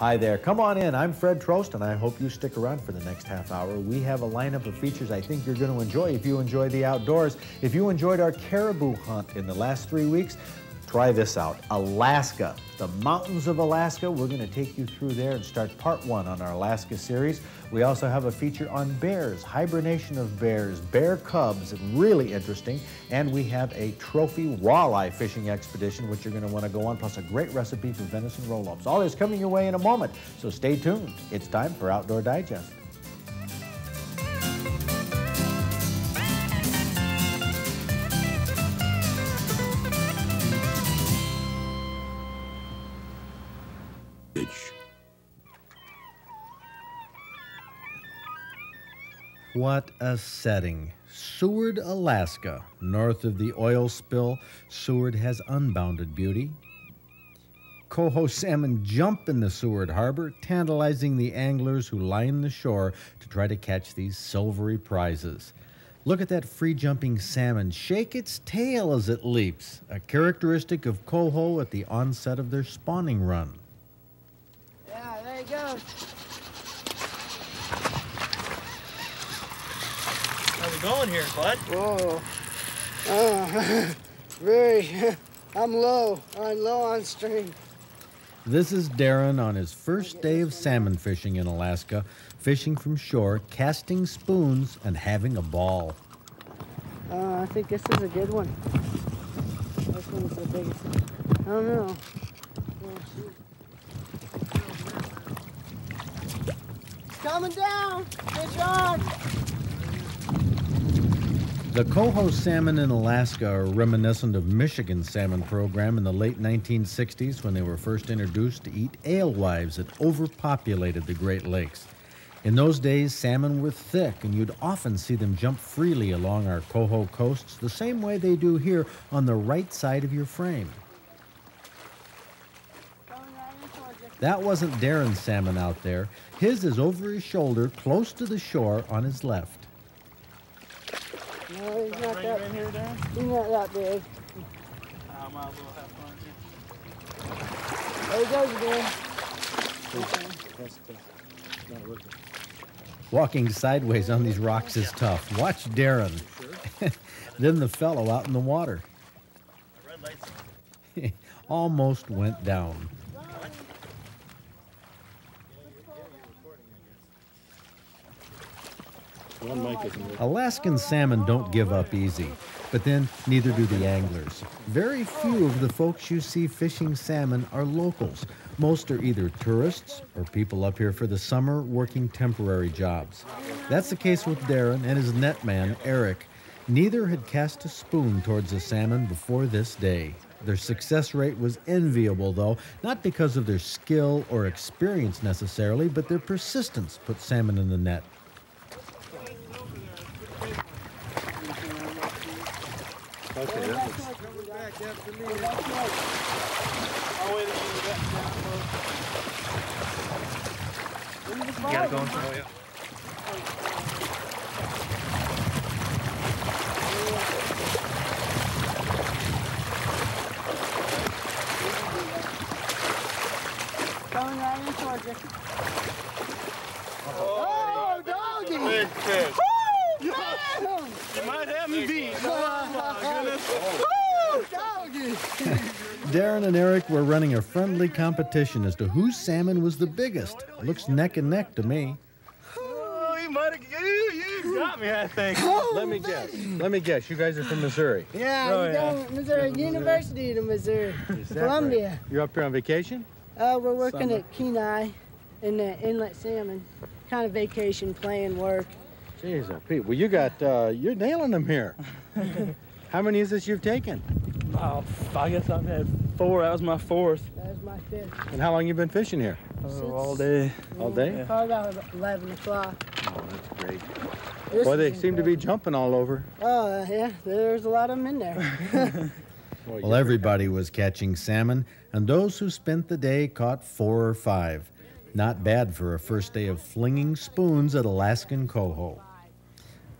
Hi there, come on in. I'm Fred Trost, and I hope you stick around for the next half hour. We have a lineup of features I think you're going to enjoy if you enjoy the outdoors. If you enjoyed our caribou hunt in the last 3 weeks, try this out. Alaska, the mountains of Alaska. We're going to take you through there and start part 1 on our Alaska series. We also have a feature on bears, hibernation of bears, bear cubs, really interesting. And we have a trophy walleye fishing expedition, which you're going to want to go on, plus a great recipe for venison roll-ups. All this coming your way in a moment, so stay tuned. It's time for Outdoor Digest. What a setting. Seward, Alaska. North of the oil spill, Seward has unbounded beauty. Coho salmon jump in the Seward Harbor, tantalizing the anglers who line the shore to try to catch these silvery prizes. Look at that free-jumping salmon shake its tail as it leaps, a characteristic of coho at the onset of their spawning run. Yeah, there you go. How's it going here, bud? Whoa. I'm low on string. This is Darren on his first day of salmon fishing in Alaska, fishing from shore, casting spoons, and having a ball. I think this is a good one. This one's the biggest one. I don't know. Oh, shoot. It's coming down. Fish on. The coho salmon in Alaska are reminiscent of Michigan's salmon program in the late 1960s when they were first introduced to eat alewives that overpopulated the Great Lakes. In those days, salmon were thick, and you'd often see them jump freely along our coho coasts the same way they do here on the right side of your frame. That wasn't Darren's salmon out there. His is over his shoulder, close to the shore on his left. No, he's not that, in here, Darren? he's not that big. I might as well have fun here. There he goes again. Walking sideways on these rocks is tough. Watch Darren. Then the fellow out in the water. My red light's on. Almost went down. Alaskan salmon don't give up easy, but then neither do the anglers. Very few of the folks you see fishing salmon are locals. Most are either tourists or people up here for the summer working temporary jobs. That's the case with Darren and his netman, Eric. Neither had cast a spoon towards a salmon before this day. Their success rate was enviable, though, not because of their skill or experience necessarily, but their persistence put salmon in the net. Okay, that was... I'll wait until you get down close. You got it going? Oh, yeah. Going right in towards you. Oh, doggy! Big fish. Woo! You might have me beat. Oh, my goodness. Woo! Doggy! Darren and Eric were running a friendly competition as to whose salmon was the biggest. Looks neck and neck to me. Oh, you might have... You got me, I think. Let me guess. You guys are from Missouri. Yeah, Oh, you yeah. go to Missouri, University of Missouri, Columbia. You're up here on vacation? We're working at Kenai in the inlet salmon. Kind of vacation, playing, work. Jeez, Pete. Well, you're nailing them here. How many is this you've taken? Oh, I guess I've had 4. That was my 4th. That was my fifth. And how long you been fishing here? Oh, all day. All day? Probably about 11 o'clock. Oh, that's great. This Well, they is seem to be incredible. jumping all over. Oh, yeah, there's a lot of them in there. Well, everybody was catching salmon, and those who spent the day caught 4 or 5. Not bad for a first day of flinging spoons at Alaskan coho.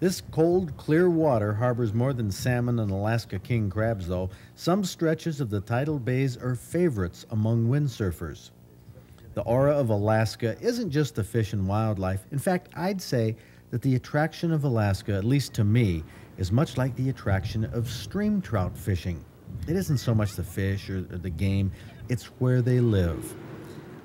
This cold, clear water harbors more than salmon and Alaska king crabs, though. Some stretches of the tidal bays are favorites among windsurfers. The aura of Alaska isn't just the fish and wildlife. In fact, I'd say that the attraction of Alaska, at least to me, is much like the attraction of stream trout fishing. It isn't so much the fish or the game, it's where they live.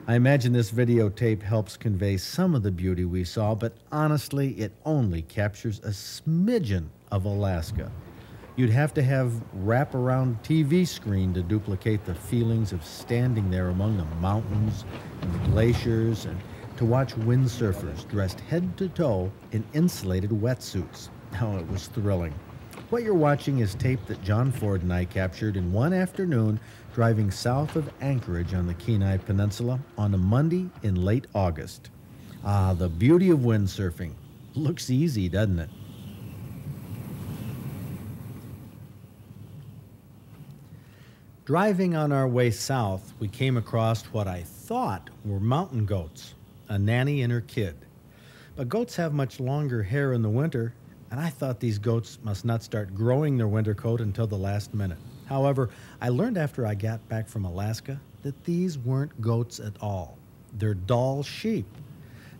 I imagine this videotape helps convey some of the beauty we saw, but honestly, it only captures a smidgen of Alaska. You'd have to have wraparound TV screen to duplicate the feelings of standing there among the mountains and the glaciers and to watch windsurfers dressed head to toe in insulated wetsuits. Oh, it was thrilling. What you're watching is tape that John Ford and I captured in one afternoon driving south of Anchorage on the Kenai Peninsula on a Monday in late August. Ah, the beauty of windsurfing. Looks easy, doesn't it? Driving on our way south, we came across what I thought were mountain goats, a nanny and her kid. But goats have much longer hair in the winter, and I thought these goats must not start growing their winter coat until the last minute. However, I learned after I got back from Alaska that these weren't goats at all. They're Dall sheep.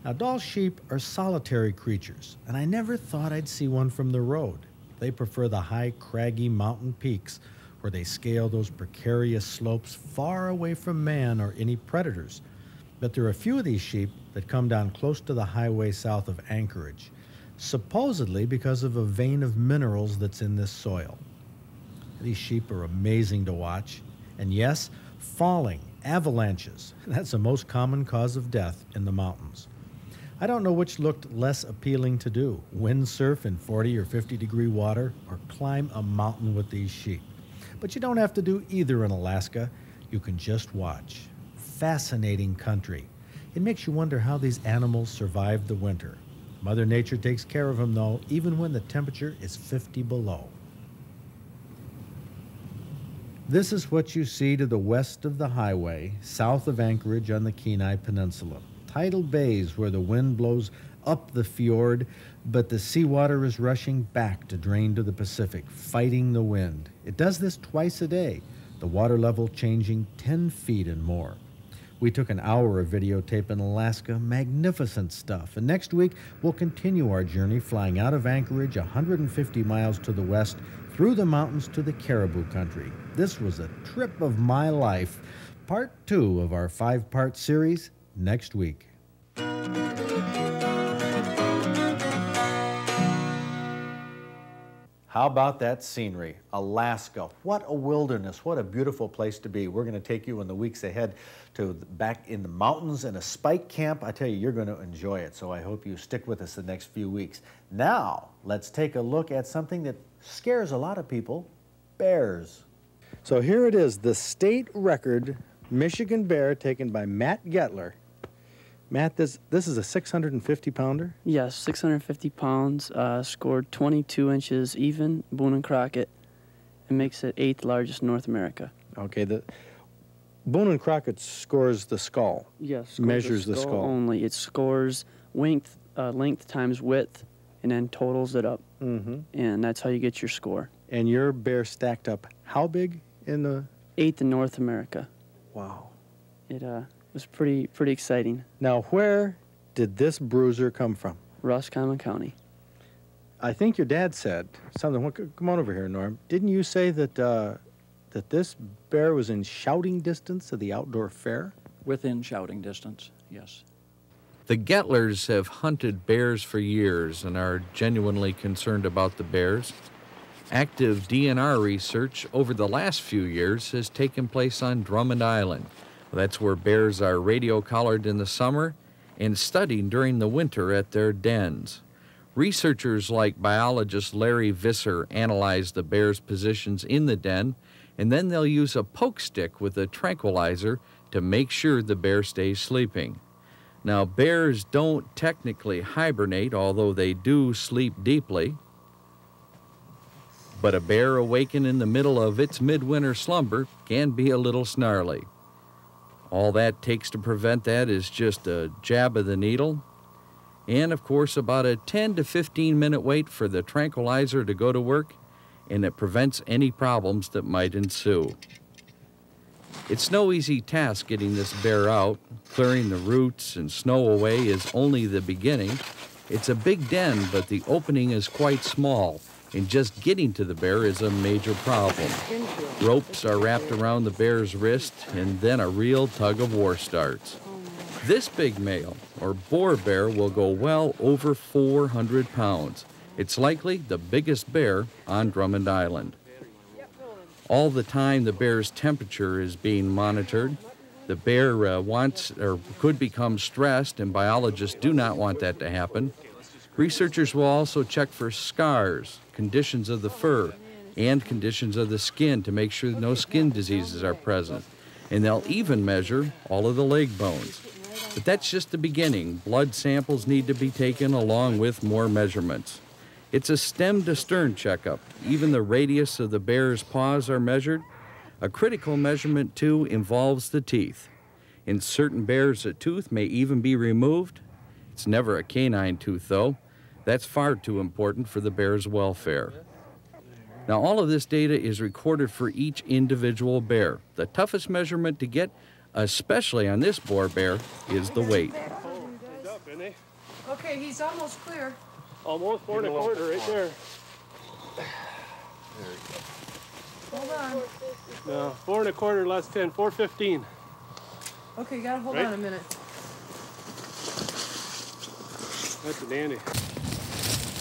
Now, Dall sheep are solitary creatures, and I never thought I'd see one from the road. They prefer the high, craggy mountain peaks where they scale those precarious slopes far away from man or any predators. But there are a few of these sheep that come down close to the highway south of Anchorage, supposedly because of a vein of minerals that's in this soil. These sheep are amazing to watch, and yes, falling, avalanches, that's the most common cause of death in the mountains. I don't know which looked less appealing to do, windsurf in 40 or 50 degree water or climb a mountain with these sheep. But you don't have to do either in Alaska. You can just watch. Fascinating country. It makes you wonder how these animals survive the winter. Mother Nature takes care of them, though, even when the temperature is 50 below. This is what you see to the west of the highway, south of Anchorage on the Kenai Peninsula. Tidal bays where the wind blows up the fjord, but the seawater is rushing back to drain to the Pacific, fighting the wind. It does this twice a day, the water level changing 10 feet and more. We took an hour of videotape in Alaska, magnificent stuff. And next week, we'll continue our journey flying out of Anchorage 150 miles to the west, through the mountains to the caribou country. This was a trip of my life. Part 2 of our 5-part series next week. How about that scenery? Alaska. What a wilderness. What a beautiful place to be. We're going to take you in the weeks ahead to back in the mountains in a spike camp. I tell you, you're going to enjoy it. So I hope you stick with us the next few weeks. Now, let's take a look at something that scares a lot of people, bears. So here it is, the state record Michigan bear taken by Matt Gettler. Matt, this is a 650-pounder? Yes, 650 pounds, scored 22 inches even, Boone and Crockett, and makes it 8th largest in North America. Okay, the Boone and Crockett scores the skull. Yes, measures the skull only. It scores length times width, and then totals it up. Mm-hmm. And that's how you get your score. And your bear stacked up how big in the... 8th in North America. Wow. It was pretty exciting. Now, where did this bruiser come from? Roscommon County. I think your dad said something. Come on over here, Norm. Didn't you say that that this bear was in shouting distance of the outdoor fair? Within shouting distance, yes. The Gettlers have hunted bears for years and are genuinely concerned about the bears. Active DNR research over the last few years has taken place on Drummond Island. That's where bears are radio collared in the summer and studied during the winter at their dens. Researchers like biologist Larry Visser analyze the bears' positions in the den, and then they'll use a poke stick with a tranquilizer to make sure the bear stays sleeping. Now, bears don't technically hibernate, although they do sleep deeply. But a bear awakened in the middle of its midwinter slumber can be a little snarly. All that takes to prevent that is just a jab of the needle, and of course about a 10 to 15 minute wait for the tranquilizer to go to work, and it prevents any problems that might ensue. It's no easy task getting this bear out. Clearing the roots and snow away is only the beginning. It's a big den, but the opening is quite small, and just getting to the bear is a major problem. Ropes are wrapped around the bear's wrist, and then a real tug of war starts. This big male, or boar bear, will go well over 400 pounds. It's likely the biggest bear on Drummond Island. All the time, the bear's temperature is being monitored. The bear wants or could become stressed, and biologists do not want that to happen. Researchers will also check for scars, conditions of the fur, and conditions of the skin to make sure no skin diseases are present. And they'll even measure all of the leg bones. But that's just the beginning. Blood samples need to be taken along with more measurements. It's a stem-to-stern checkup. Even the radius of the bear's paws are measured. A critical measurement, too, involves the teeth. In certain bears, a tooth may even be removed. It's never a canine tooth, though. That's far too important for the bear's welfare. Now, all of this data is recorded for each individual bear. The toughest measurement to get, especially on this boar bear, is the weight. Okay, he's almost clear. Almost 4 1/4 right there. Hold on. No, 4 1/4 less 10, 4:15. Okay, you gotta hold Right? on a minute. That's a dandy.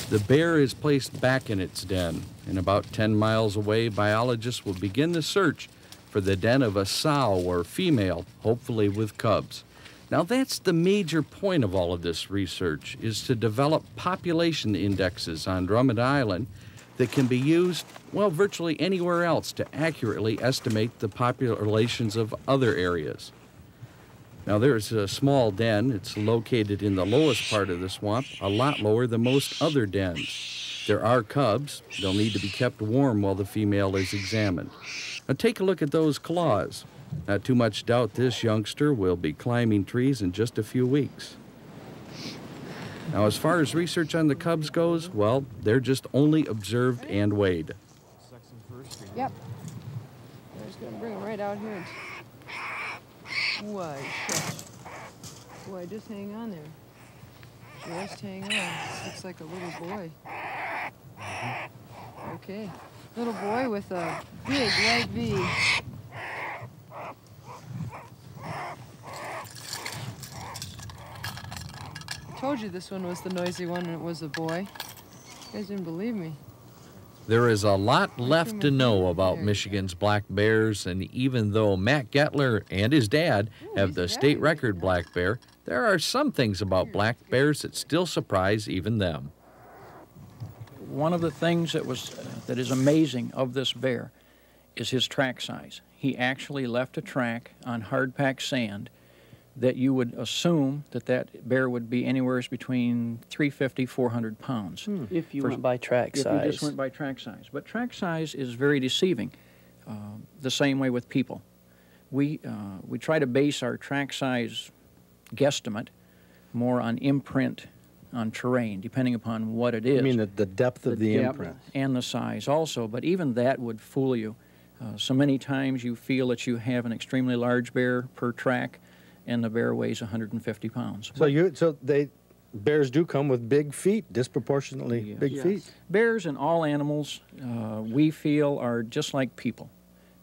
The bear is placed back in its den, and about 10 miles away, biologists will begin the search for the den of a sow or female, hopefully with cubs. Now that's the major point of all of this research, is to develop population indexes on Drummond Island that can be used, well, virtually anywhere else to accurately estimate the populations of other areas. Now there's a small den. It's located in the lowest part of the swamp, a lot lower than most other dens. There are cubs. They'll need to be kept warm while the female is examined. Now take a look at those claws. Not too much doubt this youngster will be climbing trees in just a few weeks. Now as far as research on the cubs goes, well, they're just only observed and weighed. Yep. I'm just gonna bring him right out here. Why, shucks. Boy, just hang on there. Just hang on. Looks like a little boy. Okay. Little boy with a big white V. Told you this one was the noisy one when it was a boy. You guys didn't believe me. There is a lot left to know about Michigan's black bears, and even though Matt Gettler and his dad have the state record black bear, there are some things about black bears that still surprise even them. One of the things that is amazing of this bear is his track size. He actually left a track on hard-packed sand that you would assume that bear would be anywhere between 350, 400 pounds. If you went by track size. If you just went by track size. But track size is very deceiving, the same way with people. We try to base our track size guesstimate more on imprint on terrain, depending upon what it is. I mean the depth of the imprint. And the size also, but even that would fool you. So many times you feel that you have an extremely large bear per track, and the bear weighs 150 pounds. So bears do come with big feet, disproportionately big feet. Bears and all animals, we feel, are just like people.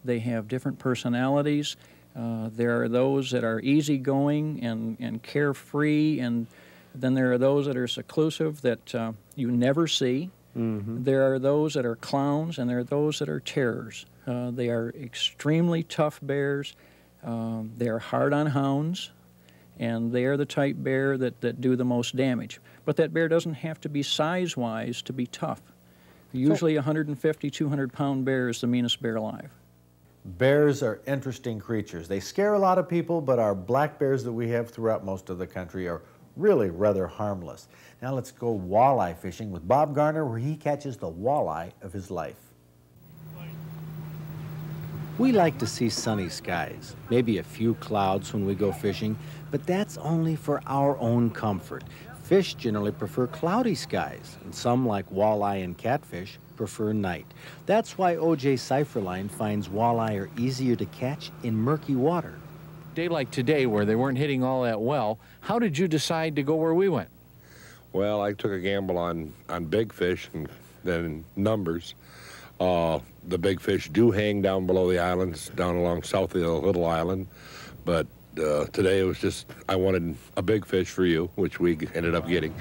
They have different personalities. There are those that are easygoing and carefree, and then there are those that are seclusive that you never see. Mm-hmm. There are those that are clowns, and there are those that are terrors. They are extremely tough bears. They are hard on hounds, and they are the type bear that do the most damage. But that bear doesn't have to be size-wise to be tough. Usually 150, 200-pound bear is the meanest bear alive. Bears are interesting creatures. They scare a lot of people, but our black bears that we have throughout most of the country are really rather harmless. Now let's go walleye fishing with Bob Garner, where he catches the walleye of his life. We like to see sunny skies, maybe a few clouds when we go fishing, but that's only for our own comfort. Fish generally prefer cloudy skies, and some, like walleye and catfish, prefer night. That's why O.J. Cypherline finds walleye are easier to catch in murky water. Day like today, where they weren't hitting all that well, how did you decide to go where we went? Well, I took a gamble on big fish and then numbers. The big fish do hang down below the islands, down along south of the little island, but today it was just, I wanted a big fish for you, which we ended up getting.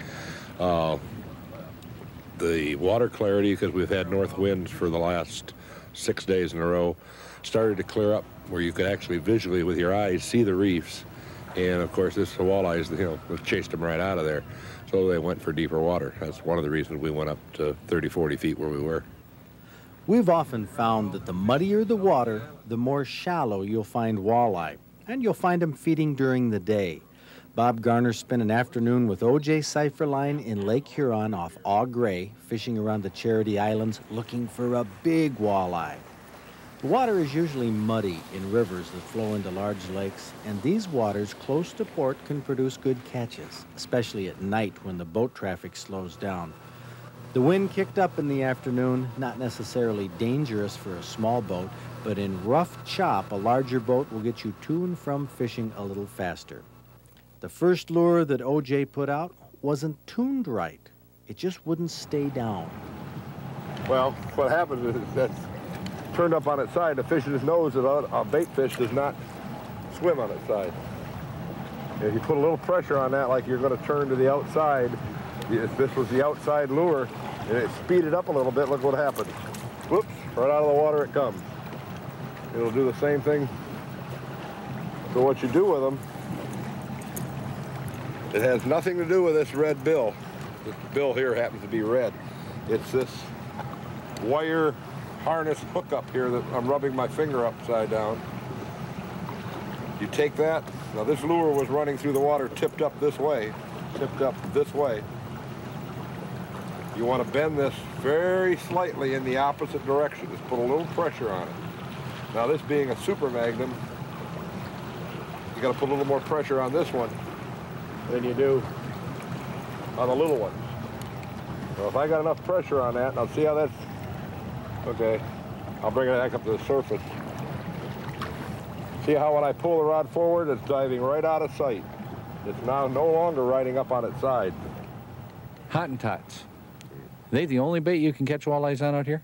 The water clarity, because we've had north winds for the last 6 days in a row, started to clear up where you could actually visually with your eyes see the reefs. And of course, this walleyes, chased them right out of there. So they went for deeper water. That's one of the reasons we went up to 30, 40 feet where we were. We've often found that the muddier the water, the more shallow you'll find walleye, and you'll find them feeding during the day. Bob Garner spent an afternoon with O.J. Cypherline in Lake Huron off Au Gray, fishing around the Charity Islands looking for a big walleye. The water is usually muddy in rivers that flow into large lakes, and these waters close to port can produce good catches, especially at night when the boat traffic slows down. The wind kicked up in the afternoon, not necessarily dangerous for a small boat, but in rough chop, a larger boat will get you to and from fishing a little faster. The first lure that O.J. put out wasn't tuned right. It just wouldn't stay down. Well, what happens is that's turned up on its side. The fish just knows that a bait fish does not swim on its side. If you put a little pressure on that, like you're going to turn to the outside, if this was the outside lure, and it speeded up a little bit, look what happened. Whoops, right out of the water it comes. It'll do the same thing. So what you do with them, it has nothing to do with this red bill. This bill here happens to be red. It's this wire harness hookup here that I'm rubbing my finger upside down. You take that. Now this lure was running through the water tipped up this way. You want to bend this very slightly in the opposite direction. Just put a little pressure on it. Now this being a super magnum, you got to put a little more pressure on this one than you do on the little ones. So if I got enough pressure on that, now see how that's, okay, I'll bring it back up to the surface. See how when I pull the rod forward, it's diving right out of sight. It's now no longer riding up on its side. Hottentots. Are they the only bait you can catch walleyes on out here?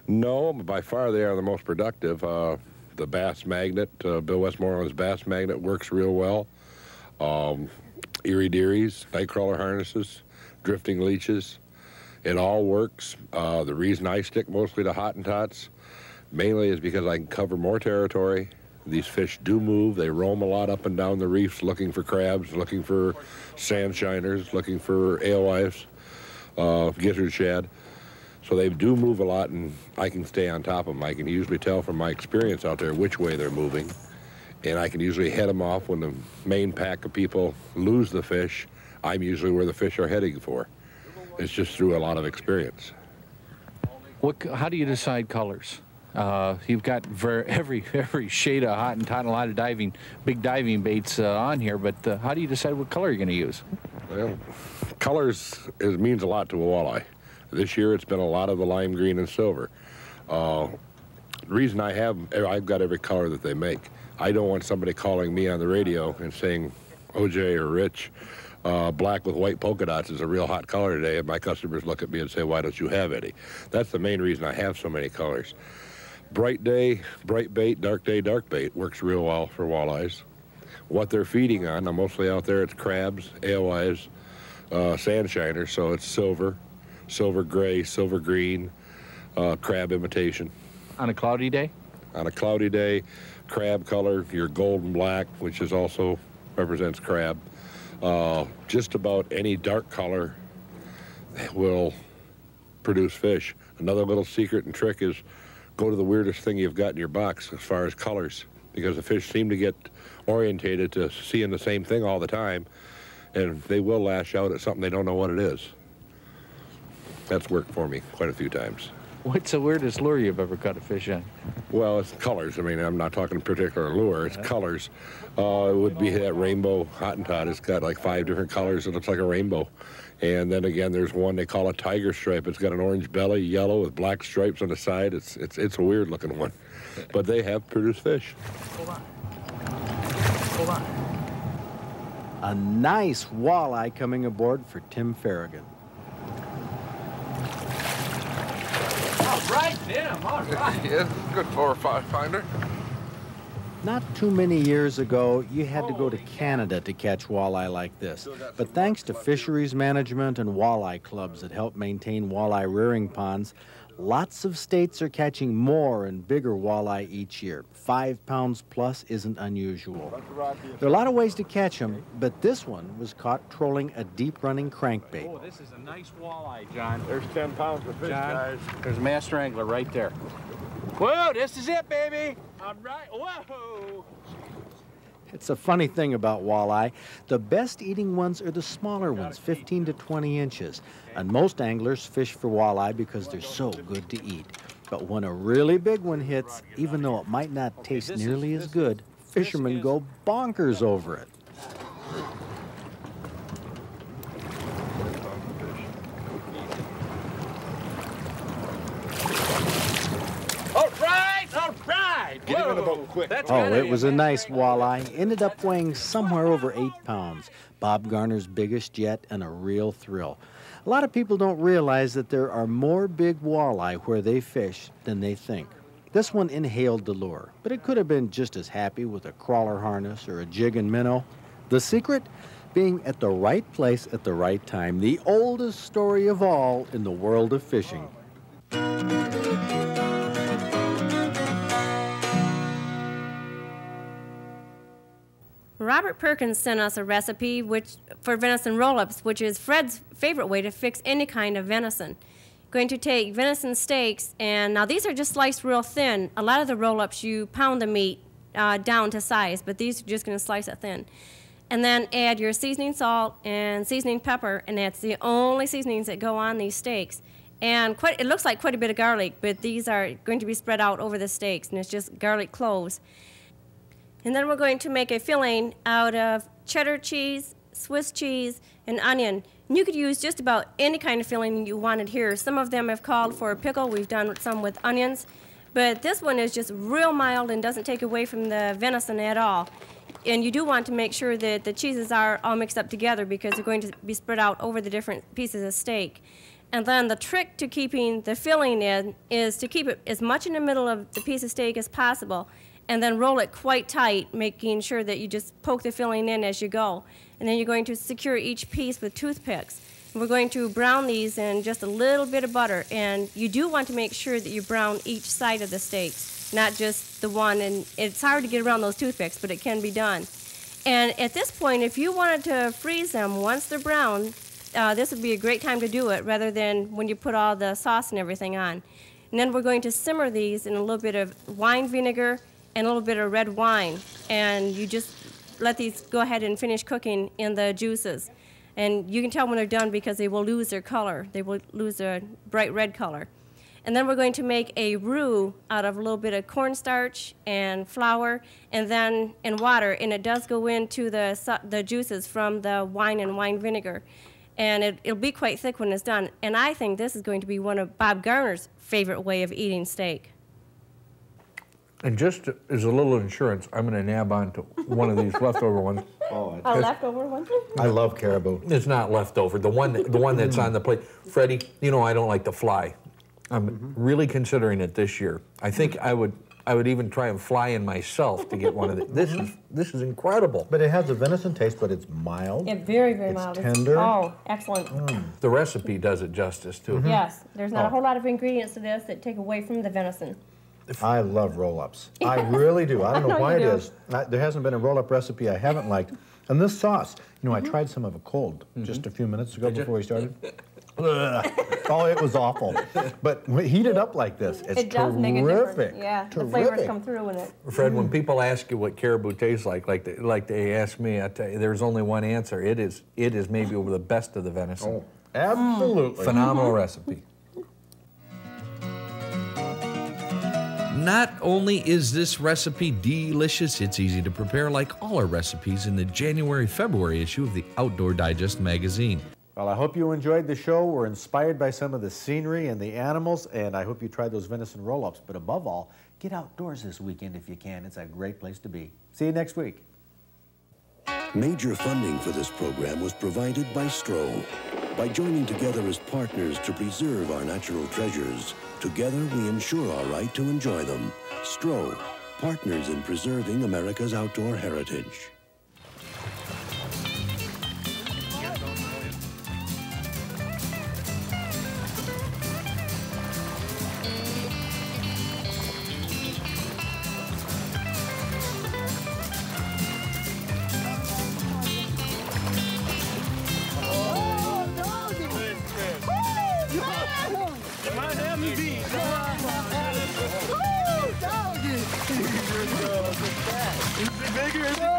No, but by far they are the most productive. The bass magnet, Bill Westmoreland's bass magnet works real well. Erie dearies, nightcrawler harnesses, drifting leeches, it all works. The reason I stick mostly to Hottentots mainly is because I can cover more territory. These fish do move. They roam a lot up and down the reefs looking for crabs, looking for sand shiners, looking for alewives, gizzard shad. So they do move a lot, and I can stay on top of them. I can usually tell from my experience out there which way they're moving, and I can usually head them off when the main pack of people lose the fish. I'm usually where the fish are heading for. It's just through a lot of experience. How do you decide colors? You've got every shade of Hottentot and a lot of big diving baits on here, but how do you decide what color you're going to use? Well, colors means a lot to a walleye. This year it's been a lot of the lime green and silver. The reason I've got every color that they make. I don't want somebody calling me on the radio and saying, OJ or Rich, black with white polka dots is a real hot color today, and my customers look at me and say, why don't you have any? That's the main reason I have so many colors. Bright day, bright bait, dark day, dark bait works real well for walleyes. What they're feeding on, now mostly out there it's crabs, alewives, sand shiners, so it's silver, silver gray, silver green, crab imitation. On a cloudy day? On a cloudy day, crab color, your golden black, which is also represents crab. Just about any dark color will produce fish. Another little secret and trick is go to the weirdest thing you've got in your box as far as colors, because the fish seem to get orientated to seeing the same thing all the time, and they will lash out at something they don't know what it is. That's worked for me quite a few times. What's the weirdest lure you've ever caught a fish on? Well, it's colors. I mean, I'm not talking particular lure. It's colors. It would be that rainbow Hottentot. It's got like 5 different colors. It looks like a rainbow. And then again, there's one they call a tiger stripe. It's got an orange belly, yellow with black stripes on the side. It's a weird looking one. But they have produced fish. Hold on. Hold on. A nice walleye coming aboard for Tim Farragon. All right, Tim, all right. Yeah, good 4 or 5 pounder. Not too many years ago, you had to go to Canada to catch walleye like this. But thanks to fisheries management and walleye clubs that help maintain walleye rearing ponds, lots of states are catching more and bigger walleye each year. 5 pounds plus isn't unusual. There are a lot of ways to catch them, but this one was caught trolling a deep-running crankbait. Oh, this is a nice walleye, John. There's 10 pounds of fish, John, guys. there's a master angler right there. Whoa, this is it, baby. All right, whoa. It's a funny thing about walleye. The best eating ones are the smaller ones, 15 to 20 inches. And most anglers fish for walleye because they're so good to eat. But when a really big one hits, even though it might not taste nearly as good, fishermen go bonkers over it. Get him in the boat quick. Oh, it was a nice walleye. Ended up weighing somewhere over 8 pounds. Bob Garner's biggest yet and a real thrill. A lot of people don't realize that there are more big walleye where they fish than they think. This one inhaled the lure, but it could have been just as happy with a crawler harness or a jig and minnow. The secret? Being at the right place at the right time. The oldest story of all in the world of fishing. Robert Perkins sent us a recipe for venison roll-ups, which is Fred's favorite way to fix any kind of venison. Going to take venison steaks, and now these are just sliced real thin. A lot of the roll-ups, you pound the meat down to size, but these are just going to slice it thin. And then add your seasoning salt and seasoning pepper, and that's the only seasonings that go on these steaks. And it looks like quite a bit of garlic, but these are going to be spread out over the steaks, and it's just garlic cloves. And then we're going to make a filling out of cheddar cheese, Swiss cheese, and onion. And you could use just about any kind of filling you wanted here. Some of them have called for a pickle. We've done some with onions. But this one is just real mild and doesn't take away from the venison at all. And you do want to make sure that the cheeses are all mixed up together because they're going to be spread out over the different pieces of steak. And then the trick to keeping the filling in is to keep it as much in the middle of the piece of steak as possible, and then roll it quite tight, making sure that you just poke the filling in as you go. And then you're going to secure each piece with toothpicks. And we're going to brown these in just a little bit of butter, and you do want to make sure that you brown each side of the steaks, not just the one. And it's hard to get around those toothpicks, but it can be done. And at this point, if you wanted to freeze them once they're brown, this would be a great time to do it rather than when you put all the sauce and everything on. And then we're going to simmer these in a little bit of wine vinegar and a little bit of red wine, and you just let these go ahead and finish cooking in the juices. And you can tell when they're done because they will lose their color. They will lose their bright red color. And then we're going to make a roux out of a little bit of cornstarch and flour and water, and it does go into the juices from the wine and wine vinegar. And it'll be quite thick when it's done. And I think this is going to be one of Bob Garner's favorite way of eating steak. And just as a little insurance, I'm going to nab onto one of these leftover ones. Oh, a leftover one? I love caribou. It's not leftover. The one that's on the plate. Freddie, you know I don't like to fly. I'm really considering it this year. I think I would even try and fly in myself to get one of these. This is incredible. But it has a venison taste, but it's mild. Yeah, very, very mild. It's tender. Oh, excellent. The recipe does it justice, too. Yes, there's not a whole lot of ingredients to this that take away from the venison. I love roll-ups. I really do. I don't know why it is. There hasn't been a roll-up recipe I haven't liked. And this sauce, you know, I tried some of it cold just a few minutes ago before we started. Oh, it was awful. But heat it up like this, it's it does make a difference. Yeah, terrific. the flavors come through in it. Fred, when people ask you what caribou tastes like they ask me, I tell you, there's only one answer. It is maybe the best of the venison. Oh, absolutely. Phenomenal recipe. not only is this recipe delicious, it's easy to prepare like all our recipes in the January-February issue of the Outdoor Digest magazine. Well, I hope you enjoyed the show. We're inspired by some of the scenery and the animals, and I hope you tried those venison roll-ups. But above all, get outdoors this weekend if you can. It's a great place to be. See you next week. Major funding for this program was provided by STRO. By joining together as partners to preserve our natural treasures, together we ensure our right to enjoy them. STRO, partners in preserving America's outdoor heritage. Bigger.